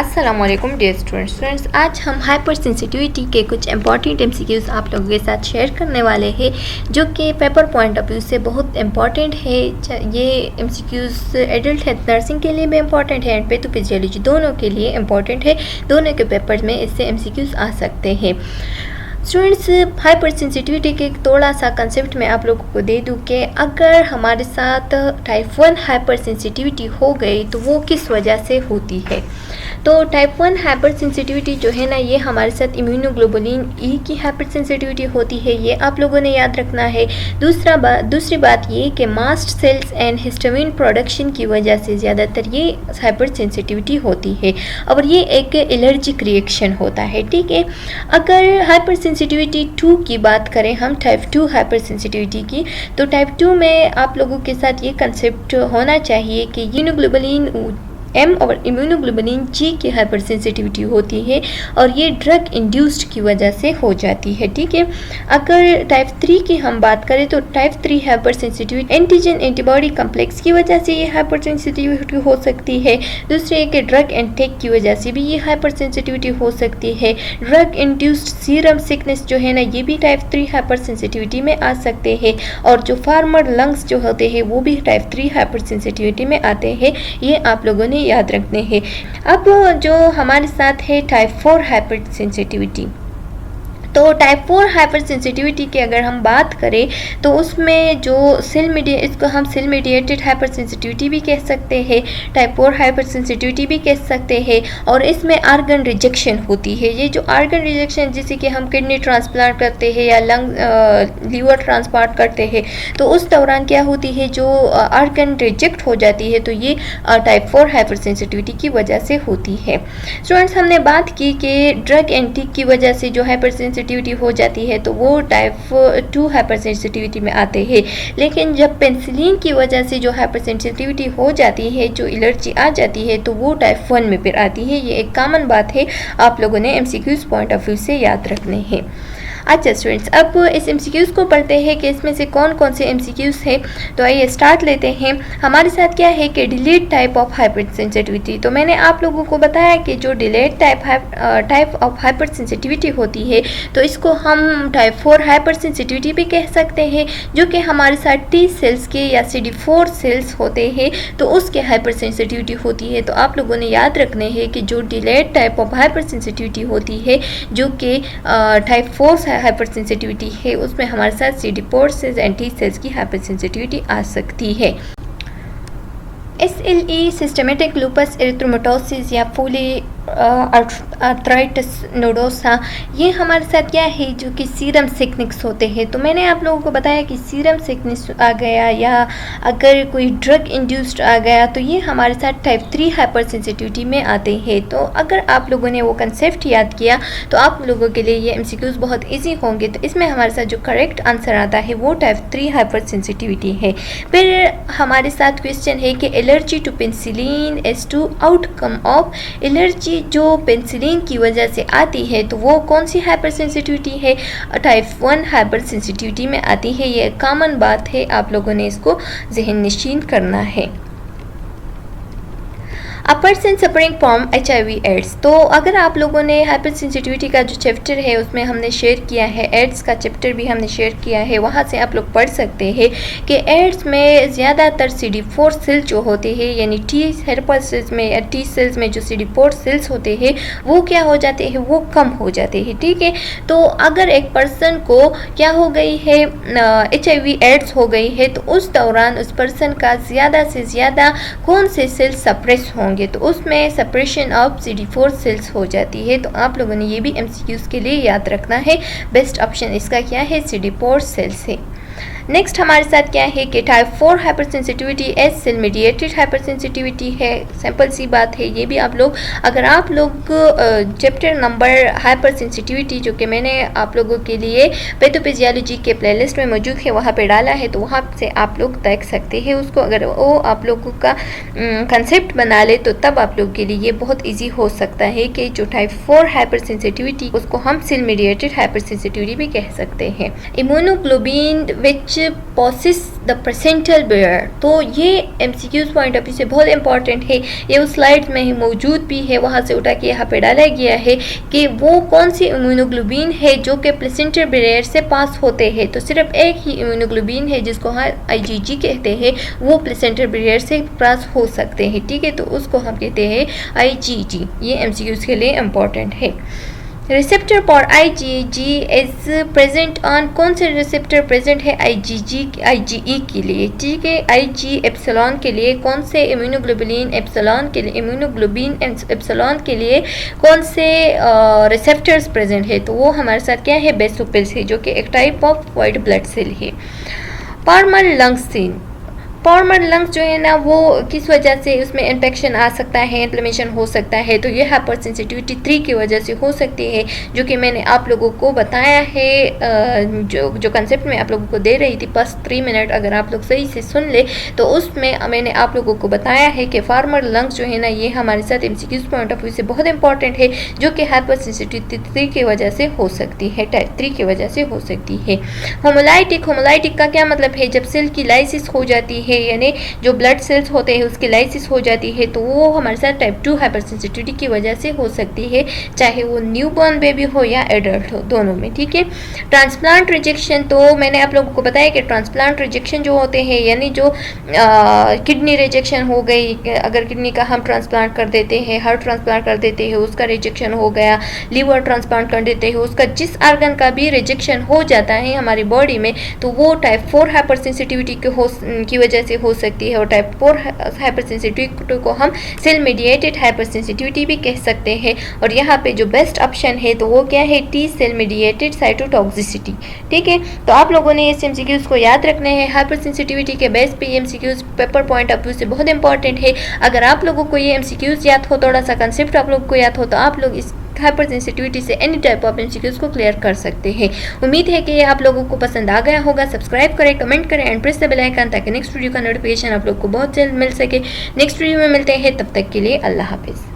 अस्सलाम वालेकुम dear students. आज हम हाइपर सेंसिटिविटी के कुछ इंपॉर्टेंट एमसीक्यूज़ आप लोगों के साथ शेयर करने वाले हैं जो कि पेपर पॉइंट ऑफ व्यू से बहुत इंपॉर्टेंट है। ये एमसीक्यूज़ एडल्ट हेल्थ नर्सिंग के लिए भी इंपॉर्टेंट है एंड पैथोफिजियोलॉजी दोनों के लिए इंपॉर्टेंट है। दोनों के पेपर में इससे एमसीक्यूज़ आ सकते हैं। स्टूडेंट्स, हाइपर सेंसिटिविटी के थोड़ा सा कंसेप्ट मैं आप लोगों को दे दूं कि अगर हमारे साथ टाइप 1 हाइपर सेंसिटिविटी हो गई तो वो किस वजह से होती है। तो टाइप 1 हाइपर सेंसिटिविटी जो है ना, ये हमारे साथ इम्यूनोग्लोबुलिन ई की हाइपर सेंसिटिविटी होती है, ये आप लोगों ने याद रखना है। दूसरी बात ये कि mast cells and histamine production की वजह से ज़्यादातर ये हाइपर सेंसिटिविटी होती है और ये एक एलर्जिक रिएक्शन होता है। ठीक है, अगर हाइपर सेंसिटिविटी 2 की बात करें हम, टाइप 2 हाइपर सेंसिटिविटी की, तो टाइप 2 में आप लोगों के साथ ये कंसेप्ट होना चाहिए कि इम्यूनोग्लोबुलिन एम और इम्यूनोग्लोबुलिन जी की हाइपर सेंसिटिविटी होती है और ये ड्रग इंड्यूस्ड की वजह से हो जाती है। ठीक है, अगर टाइप 3 की हम बात करें तो type 3 hyper sensitivity antigen antibody complex की वजह से ये हाइपर सेंसिटिविटी हो सकती है। दूसरे एक ड्रग एंटेक की वजह से भी ये हाइपर सेंसिटिविटी हो सकती है। ड्रग इंड्यूस्ड सीरम सिकनेस जो है ना, ये भी टाइप 3 हाइपर सेंसिटिविटी में आ सकते हैं और जो फार्मर लंग्स जो होते हैं वो भी टाइप 3 हाइपर सेंसिटिविटी में आते हैं। ये आप लोगों ने याद रखने हैं। अब जो हमारे साथ है टाइप 4 हाइपर सेंसिटिविटी, तो टाइप 4 हाइपर सेंसिटिविटी की अगर हम बात करें तो उसमें जो इसको हम सेल मीडिएटेड हाइपर सेंसिटिविटी भी कह सकते हैं, टाइप 4 हाइपर सेंसिटिविटी भी कह सकते हैं। और इसमें आर्गन रिजेक्शन होती है। ये जो आर्गन रिजेक्शन, जैसे कि हम किडनी ट्रांसप्लांट करते हैं या लीवर ट्रांसप्लांट करते हैं, तो उस दौरान क्या होती है, जो आर्गन रिजेक्ट हो जाती है, तो ये टाइप 4 हाइपर सेंसिटिविटी की वजह से होती है। स्टूडेंट्स, हमने बात की कि ड्रग एंटीक की वजह से जो हाइपर सेंसिटिविटी हो जाती है तो वो टाइप 2 हाइपर सेंसिटिविटी में आते हैं। लेकिन जब पेनिसिलिन की वजह से जो हाइपर सेंसिटिविटी हो जाती है, जो एलर्जी आ जाती है, तो वो टाइप 1 में फिर आती है। ये एक कॉमन बात है, आप लोगों ने एमसीक्यूज़ पॉइंट ऑफ व्यू से याद रखने हैं। अच्छा स्टूडेंट्स, अब इस एमसीक्यूज़ को पढ़ते हैं कि इसमें से कौन कौन से एमसीक्यूज़ हैं। तो आइए स्टार्ट लेते हैं। हमारे साथ क्या है कि delayed type of hyper sensitivity. तो मैंने आप लोगों को बताया कि जो delayed type of hyper sensitivity होती है, तो इसको हम टाइप 4 हाइपर सेंसिटिविटी भी कह सकते हैं, जो कि हमारे साथ टी सेल्स के या CD4 सेल्स होते हैं, तो उसके हाइपर सेंसिटिविटी होती है। तो आप लोगों ने याद रखने हैं कि जो delayed type of hyper sensitivity होती है, जो कि टाइप 4 हाइपर सेंसिटिविटी है, उसमें हमारे साथ CD4 cells and T cells की हाइपर सेंसिटिविटी आ सकती है। SLE सिस्टेमेटिक लूपस एरिथ्रोमेटोसिस या फूली आर्थराइटिस नोडोसा, ये हमारे साथ क्या है, जो कि सीरम सिकनेस होते हैं। तो मैंने आप लोगों को बताया कि सीरम सिकनेस आ गया या अगर कोई ड्रग इंड्यूस्ड आ गया, तो ये हमारे साथ टाइप 3 हाइपर सेंसिटिविटी में आते हैं। तो अगर आप लोगों ने वो कंसेप्ट याद किया तो आप लोगों के लिए ये एमसीक्यूज़ बहुत ईजी होंगे। तो इसमें हमारे साथ जो करेक्ट आंसर आता है वो टाइप 3 हाइपर सेंसिटिविटी है। फिर हमारे साथ क्वेश्चन है कि allergy to penicillin as to outcome of allergy जो पेनिसिलिन की वजह से आती है, तो वो कौन सी हाइपर सेंसिटिविटी है, टाइप 1 हाइपर सेंसिटिविटी में आती है। ये कॉमन बात है, आप लोगों ने इसको जहन नशीन करना है। A person suffering from HIV AIDS. तो अगर आप लोगों ने हाइपर सेंसिटिविटी का जो चैप्टर है उसमें हमने शेयर किया है, एड्स का चैप्टर भी हमने शेयर किया है, वहाँ से आप लोग पढ़ सकते हैं कि एड्स में ज़्यादातर CD4 सेल जो होते हैं, यानी टी हेल्पर सेल्स में या टी सेल्स में जो CD4 सेल्स होते हैं वो क्या हो जाते हैं, वो कम हो जाते हैं। ठीक है, तो अगर एक पर्सन को क्या हो गई है, HIV एड्स हो गई है, तो उस दौरान उस पर्सन का ज़्यादा से ज़्यादा कौन से सेल्स सप्रेस होंगे, तो उसमें सप्रेशन ऑफ CD4 सेल्स हो जाती है। तो आप लोगों ने ये भी एमसीक्यूज़ के लिए याद रखना है। बेस्ट ऑप्शन इसका क्या है, CD4 सेल्स है। नेक्स्ट हमारे साथ क्या है कि type 4 hypersensitivity as cell mediated hypersensitivity है। सिंपल सी बात है, ये भी आप लोग, अगर आप लोग चैप्टर नंबर हाइपर सेंसिटिविटी जो कि मैंने आप लोगों के लिए पैथोफिजियोलॉजी के प्लेलिस्ट में मौजूद है वहाँ पे डाला है, तो वहाँ से आप लोग देख सकते हैं उसको। अगर वो आप लोगों का कंसेप्ट बना ले तो तब आप लोग के लिए ये बहुत ईजी हो सकता है कि जो टाइप 4 हाइपर सेंसिटिविटी उसको हम सेल मीडिएटेड हाइपर सेंसिटिविटी भी कह सकते हैं। Immunoglobulin which which possess the placental barrier. तो ये MCQs पॉइंट ऑफ व्यू से बहुत इंपॉर्टेंट है। ये उस स्लाइड में ही मौजूद भी है, वहाँ से उठा के यहाँ पे डाला गया है कि वो कौन सी इम्यूनोग्लोबिन है जो कि प्लेसेंटल बेयर से पास होते हैं। तो सिर्फ एक ही इम्यूनोग्लोबिन है जिसको हम IgG कहते हैं, वो प्लेसेंटल बेयर से पास हो सकते हैं, ठीक है। तो उसको हम कहते हैं IgG। ये MCQs के लिए इम्पॉर्टेंट है। Receptor for IgG is present on, कौन से रिसेप्टर प्रेजेंट है IgE के लिए, ठीक है। IG एप्सिलॉन के लिए कौन से इम्यूनोग्लोबुलिन एप्सिलॉन के लिए, इम्यूनोग्लोबिन एप्सिलॉन के लिए कौन से रिसेप्टर्स प्रेजेंट है। तो वो हमारे साथ क्या है, बेसोफिल्स है, जो कि एक type of white blood cell है। पार्मल लंग्स सेल, पार्मल लंग्स जो है ना वो किस वजह से उसमें इन्फेक्शन आ सकता है, इन्फ्लेमेशन हो सकता है। तो ये हाइपर सेंसिटिविटी 3 की वजह से हो सकती है, जो कि मैंने आप लोगों को बताया है। जो कंसेप्ट मैं आप लोगों को दे रही थी फर्स्ट 3 मिनट, अगर आप लोग सही से सुन ले तो उसमें मैंने आप लोगों को बताया है कि पार्मल लंग्स जो है ना ये हमारे साथ MCQs पॉइंट ऑफ व्यू से बहुत इंपॉर्टेंट है, जो कि हाइपर सेंसिटिविटी 3 की वजह से हो सकती है, टाइप 3 की वजह से हो सकती है। होमोलाइटिक, होमोलाइटिक का क्या मतलब है, जब सेल की लाइसिस हो जाती है, यानी जो ब्लड सेल्स होते हैं उसकी लाइसिस हो जाती है, तो वो हमारे साथ टाइप 2 हाइपर सेंसिटिविटी की वजह से हो सकती है, चाहे वो न्यूबॉर्न बेबी हो या एडल्ट हो, दोनों में, ठीक है। ट्रांसप्लांट रिजेक्शन, तो मैंने आप लोगों को बताया कि ट्रांसप्लांट रिजेक्शन जो होते हैं, यानी जो किडनी रिजेक्शन हो गई, अगर किडनी का हम ट्रांसप्लांट कर देते हैं, हार्ट ट्रांसप्लांट कर देते हैं, उसका रिजेक्शन हो गया, लीवर ट्रांसप्लांट कर देते हैं, उसका जिस आर्गन का भी रिजेक्शन हो जाता है हमारी बॉडी में, तो वो टाइप 4 हाइपर सेंसिटिविटी की वजह से हो सकती है। और टाइप 4 हाइपर सेंसिटिविटी को हम सेल मीडिएटेड हाइपर सेंसिटिविटी भी कह सकते हैं। और यहाँ पे जो बेस्ट ऑप्शन है तो वो क्या है, T सेल मीडिएटेड साइटोटॉक्सिसिटी, ठीक है। तो आप लोगों ने इस MCQs को याद रखने हैं। हाइपर सेंसिटिविटी के बेस पे MCQs paper point of view से बहुत इंपॉर्टेंट है। अगर आप लोगों को ये MCQs याद हो, थोड़ा सा कंसेप्ट आप लोगों को याद हो, तो आप लोग इस हाइपर सेंसिटिविटी से एनी टाइप ऑफ MCQs को क्लियर कर सकते हैं। उम्मीद है कि ये आप लोगों को पसंद आ गया होगा। सब्सक्राइब करें, कमेंट करें and press the bell icon, ताकि नेक्स्ट वीडियो का नोटिफिकेशन आप लोग को बहुत जल्द मिल सके। नेक्स्ट वीडियो में मिलते हैं, तब तक के लिए अल्लाह हाफिज़।